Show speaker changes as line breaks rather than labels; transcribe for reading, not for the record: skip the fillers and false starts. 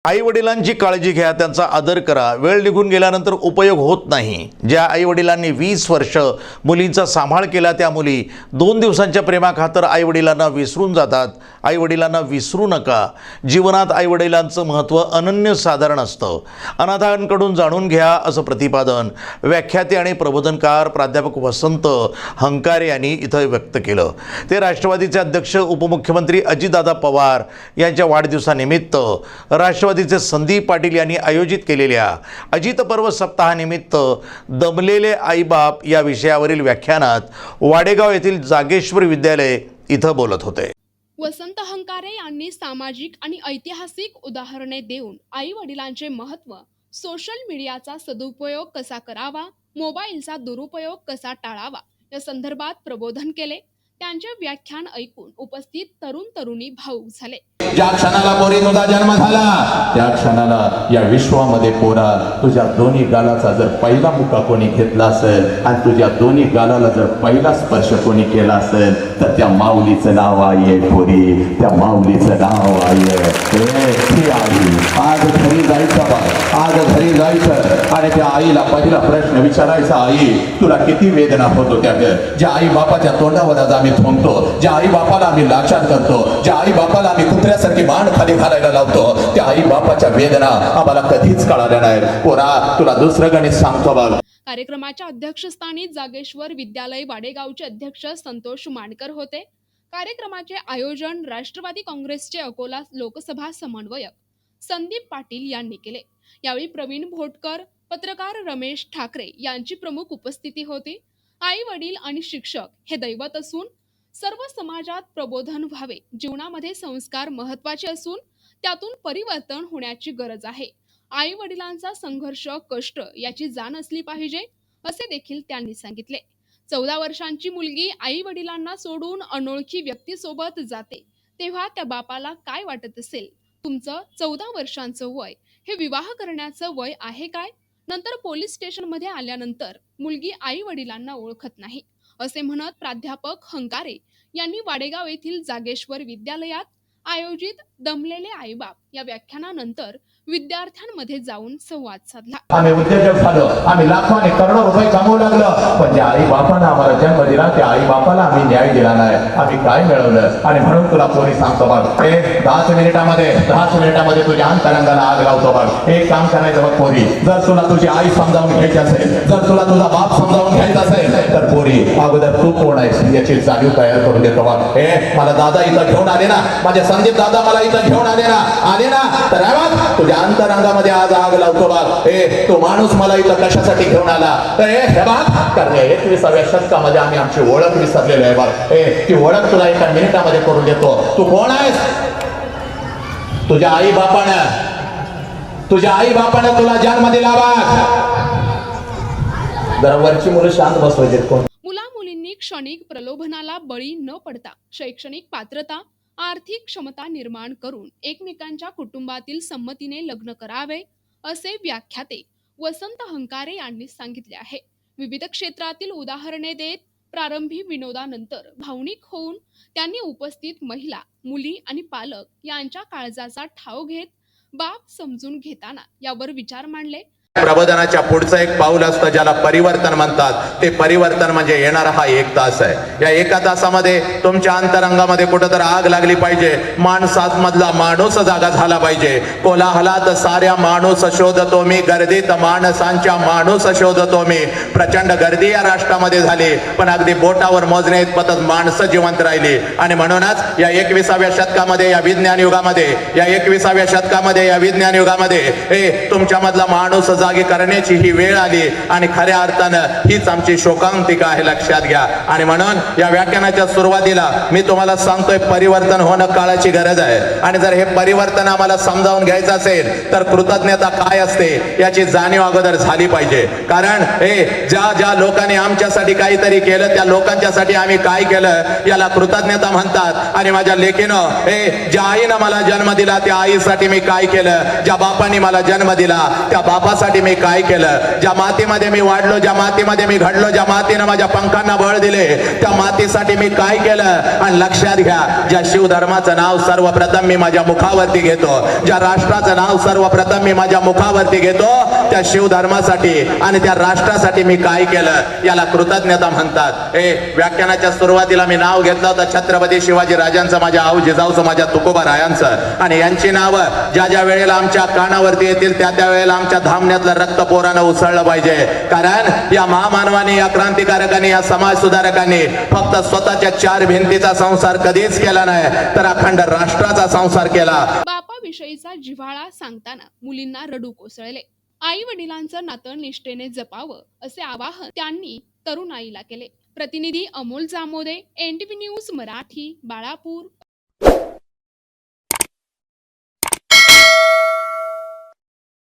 आई वडिलांची काळजी घ्या, त्यांचा आदर करा. वेळ निघून गेल्यानंतर उपयोग होत नाही. ज्या आई वडिलांनी 20 वर्ष मुलींचा सांभाळ केला त्या मुली 2 दिवसांच्या प्रेमाखातर आई वडिलांना विसरून जातात. आई वडिलांना विसरू नका. जीवनात आई वडिलांचं महत्त्व अनन्यसाधारण असतं. अनाथांकडून जाणून घ्या असं प्रतिपादन व्याख्याते आणि प्रबोधनकार प्राध्यापक वसंत हंकारे यांनी इथं व्यक्त केलं. ते राष्ट्रवादीचे अध्यक्ष उपमुख्यमंत्री अजितदादा पवार यांच्या वाढदिवसानिमित्त राष्ट्रवादीचे संदीप पाटील यांनी आयोजित केलेल्या अजित पर्व सप्ताहानिमित्त दमलेले आईबाप या विषयावरील व्याख्यानात वाडेगाव येथील जागेश्वर विद्यालय इथं बोलत होते.
वसंत हंकारे यांनी सामाजिक आणि ऐतिहासिक उदाहरणे देऊन आई वडिलांचे महत्त्व, सोशल मीडियाचा सदुपयोग कसा करावा, मोबाईलचा दुरुपयोग कसा टाळावा या संदर्भात प्रबोधन केले. त्यांचे व्याख्यान ऐकून उपस्थित तरुण तरुणी भावुक झाले.
ज्या क्षणाला पोरी तुझा जन्म झाला त्या क्षणाला या विश्वामध्ये पोरा तुझ्या दोन्ही गालाचा जर पहिला मुका कोणी घेतला असेल आणि तुझ्या दोन्ही गालाला जर पहिला स्पर्श कोणी केला असेल तर त्या माऊलीचं नाव आई आहे. पोरी, त्या माऊलीचं नाव आई आहे. आज घरी जायचं बा, आज घरी जायचं आणि त्या आईला पहिला प्रश्न विचारायचा, आई तुला किती वेदना होत होत्या ग? ज्या आई बापाच्या तोंडावर आज आम्ही थोंबतो, ज्या आई बापाला आम्ही लाचार करतो, ज्या आई बापाला आम्ही कुत्र्यासारखी मान खाली घालायला लावतो, त्या आई बापाच्या वेदना आम्हाला कधीच कळाल्या नाहीत. पोरा, तुला दुसरं गणित सांगतो बघ.
कार्यक्रमाच्या अध्यक्षस्थानी जागेश्वर विद्यालय वाडेगावचे अध्यक्ष संतोष मानकर होते. कार्यक्रमाचे आयोजन राष्ट्रवादी काँग्रेसचे अकोला लोकसभा समन्वयक संदीप पाटील यांनी केले. यावेळी प्रवीण भोटकर, पत्रकार रमेश ठाकरे यांची प्रमुख उपस्थिती होती. आई वडील आणि शिक्षक हे दैवत असून सर्व समाजात प्रबोधन व्हावे. जीवनामध्ये संस्कार महत्त्वाचे असून त्यातून परिवर्तन होण्याची गरज आहे. आई वडिलांचा संघर्ष, कष्ट याची जाण असली पाहिजे असे देखील त्यांनी सांगितले. 14 वर्षांची मुलगी आई वडिलांना सोडून अनोळखी व्यक्तीसोबत जाते तेव्हा त्या बापाला काय वाटत असेल? तुमचं 14 वर्षांचं वय हे विवाह करण्याचं वय आहे काय? नंतर पोलीस स्टेशनमध्ये आल्यानंतर मुलगी आई वडिलांना ओळखत नाही असे म्हणत प्राध्यापक हंकारे यांनी वाडेगाव येथील जागेश्वर विद्यालयात आयोजित दमलेले आईबाप या व्याख्यानानंतर विद्यार्थ्यांमध्ये जाऊन संवाद साधला.
आम्ही उद्योजक झालो, आम्ही लाखो आणि करोडो रुपये कमवू लागलो, पण ज्या आई बापानं आम्हाला जन्म दिला त्या आई बापाला आम्ही न्याय दिला नाही. आम्ही काय मिळवलं? आणि म्हणून तुला पोरी सांगतो बघ, 10 मिनिटामध्ये तुझ्या अंतरंगाला आग लावतो बघ. एक काम करायचं बघ पोरी, जर तुला तुझी आई समजावून घ्यायची असेल, जर तुला तुझा बाप समजावून घ्यायचा असेल तर पोरी अगोदर तू कोण आहेस याची जाणीव तयार करून देतो बघ. मला दादा इथं घेऊन आले ना, माझे संदीप दादा मला इथं घेऊन आले ना तर तुझ्या अंतरंगामध्ये आज आग लावतो बघ. तो माणूस मला इथं कशासाठी घेऊन आला? कारण 21व्या शतकामध्ये आम्ही आमची ओळख विसरलेलो आहे बघ. ती ओळख तुला एका मिनिटामध्ये करून देतो. तू कोण आहेस? तुझ्या आई बापानं तुला जन्म दिला बघ. जरा वरची मुलं शांत बसवायचे. कोण?
मुला मुलींनी क्षणिक प्रलोभनाला बळी न पडता शैक्षणिक पात्रता, आर्थिक क्षमता निर्माण करून एकमेकांच्या कुटुंबातील संमतीने लग्न करावे असे व्याख्याते वसंत हंकारे यांनी सांगितले आहे. विविध क्षेत्रातील उदाहरणे देत प्रारंभी विनोदानंतर भावनिक होऊन त्यांनी उपस्थित महिला, मुली आणि पालक यांच्या काळजाचा ठाव घेत बाप समजून घेताना यावर विचार मांडले.
प्रबोधनाच्या पुढचं एक पाऊल असतं ज्याला परिवर्तन म्हणतात. ते परिवर्तन म्हणजे येणारा हा 1 तास आहे. या 1 तासामध्ये तुमच्या अंतरंगामध्ये कुठंतरी आग लागली पाहिजे. माणसात मधला माणूस जागा झाला पाहिजे. कोलाहलात साऱ्या माणूस शोधतो मी, गर्दीत माणसांच्या माणूस शोधतो मी. प्रचंड गर्दी या राष्ट्रामध्ये झाली पण अगदी बोटावर मोजण्या इतपतच माणसं जिवंत राहिली. आणि म्हणूनच या 21व्या शतकामध्ये या विज्ञान युगामध्ये तुमच्या मधला माणूस जागी करण्याची ही वेळ आली आणि खऱ्या अर्थानं हीच आमची शोकांतिका आहे, लक्षात घ्या. आणि म्हणून या व्याख्यानाच्या सुरुवातीला मी तुम्हाला सांगतोय परिवर्तन होणं काळाची गरज आहे. आणि जर हे परिवर्तन आम्हाला समजावून घ्यायचं असेल तर कृतज्ञता काय असते याची जाणीव अगोदर झाली पाहिजे. कारण ज्या लोकांनी आमच्यासाठी काहीतरी केलं त्या लोकांच्यासाठी आम्ही काय केलं याला कृतज्ञता म्हणतात. आणि माझ्या लेकीनं ज्या आईनं मला जन्म दिला त्या आईसाठी मी काय केलं, ज्या बापांनी मला जन्म दिला त्या बापासाठी राष्ट्रासाठी मी काय केलं, ज्या मातीमध्ये मी वाढलो, ज्या मातीमध्ये मी घडलो, ज्या मातीनं माझ्या पंखांना बळ दिले, त्या मातीसाठी मी काय केलं. आणि लक्षात घ्या, ज्या शिवधर्माचं नाव सर्वप्रथम मी माझ्या मुखावरती घेतो, ज्या राष्ट्राचं नाव सर्वप्रथम मी माझ्या मुखावरती घेतो, त्या शिवधर्मासाठी आणि त्या राष्ट्रासाठी मी काय केलं, याला कृतज्ञता म्हणतात. व्याख्यानाच्या सुरुवातीला मी नाव घेतलं होतं छत्रपती शिवाजी राजांचं, माझ्या आऊ जिजाऊचं, माझ्या तुकोबारायांचं. आणि यांची नावं ज्या ज्या वेळेला आमच्या कानावरती येतील त्या त्या वेळेला आमच्या धामण्यातलं रक्त पोरानं उसळलं पाहिजे. कारण या महामानवानी, या क्रांतिकारकांनी, या समाज सुधारकांनी फक्त स्वतःच्या चार भिंतीचा संसार कधीच केला नाही, तर अखंड राष्ट्राचा संसार केला.
बापाविषयीचा जिव्हाळा सांगताना मुलींना रडू कोसळले. आई वडिलांचं नातं निष्ठेने जपावं असे आवाहन त्यांनी तरुणाईला केले. प्रतिनिधी अमोल जामोदे, NTV न्यूज मराठी, बाळापूर.